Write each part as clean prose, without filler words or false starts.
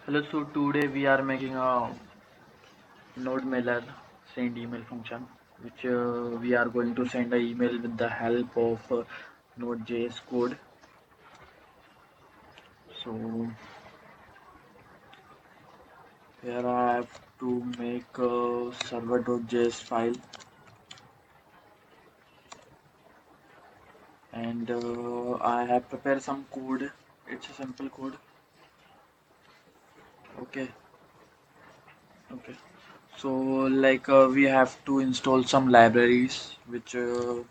Hello, so today we are making a node mailer send email function, which we are going to send an email with the help of Node.js code. So here I have to make a server.js file, and I have prepared some code. It's a simple code. Okay, okay. So we have to install some libraries, which is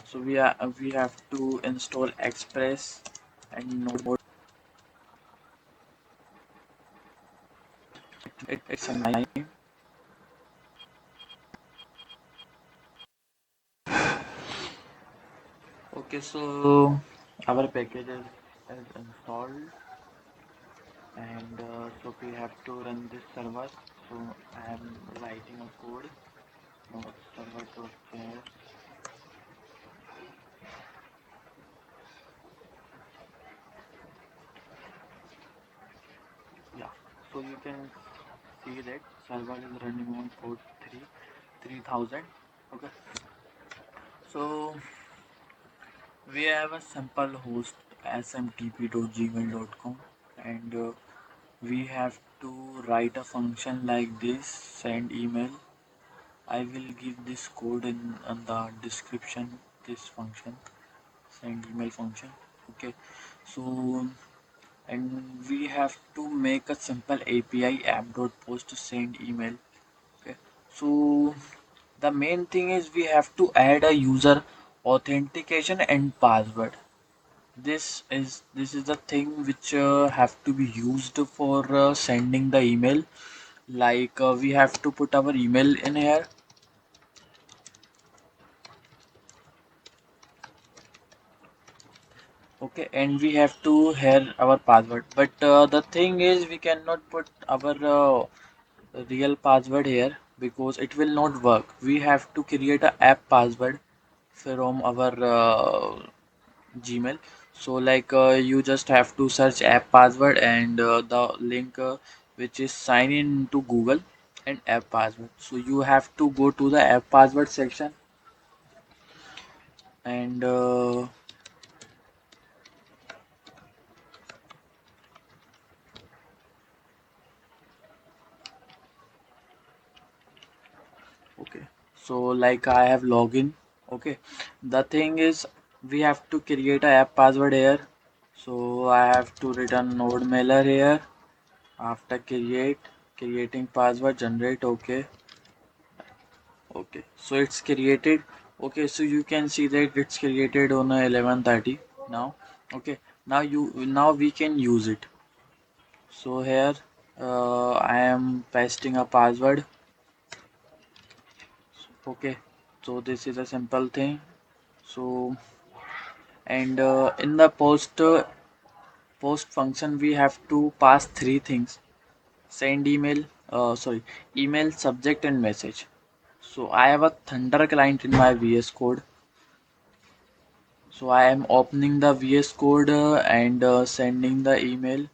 so we have to install Express and Node. It's a name. Okay, so our package is installed, and so we have to run this server. So I am writing a code. Node server.js. Yeah. So you can see that server is running on port 3000. Okay. So we have a simple host smtp.gmail.com, and we have to write a function like this send email. I will give this code in the description. This function send email function. Okay, so and we have to make a simple API app.post to send email. Okay, so the main thing is we have to add a user authentication and password. This is the thing which have to be used for sending the email. We have to put our email in here. Okay, and we have to hear our password. But the thing is, we cannot put our real password here because it will not work. We have to create a app password from our Gmail. So you just have to search app password and the link which is sign in to Google and app password. So you have to go to the app password section and okay. So I have login. Okay. The thing is we have to create a app password here. So I have to return node mailer here. After creating password generate. Okay. Okay. So it's created. Okay. So you can see that it's created on 11:30 now. Okay. Now we can use it. So here I am pasting a password. Okay. So this is a simple thing. So and in the post function we have to pass three things: send email, email, subject, and message. So I have a Thunder client in my VS Code. So I am opening the VS Code and sending the email.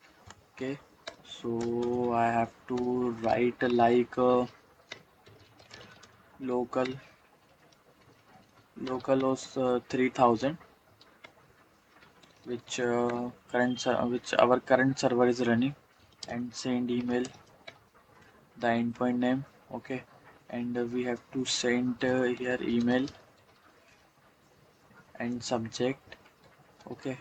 Okay. So I have to write local localhost 3000, which our current server is running, and send email, the endpoint name. Okay, and we have to send here email and subject. Okay,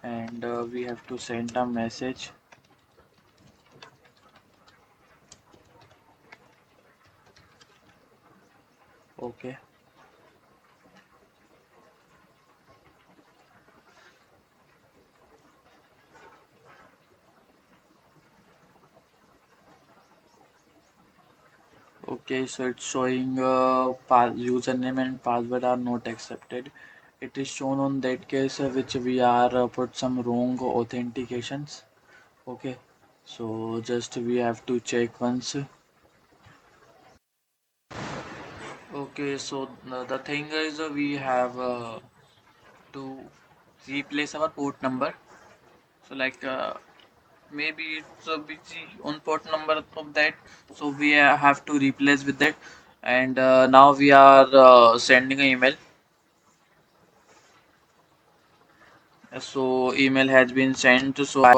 and we have to send a message. Okay, okay, so it's showing username and password are not accepted. It is shown on that case which we are put some wrong authentications. Okay, so just we have to check once. Okay, so the thing is we have to replace our port number. So like maybe it's busy on port number of that, so we have to replace with that. And now we are sending an email. So email has been sent, so I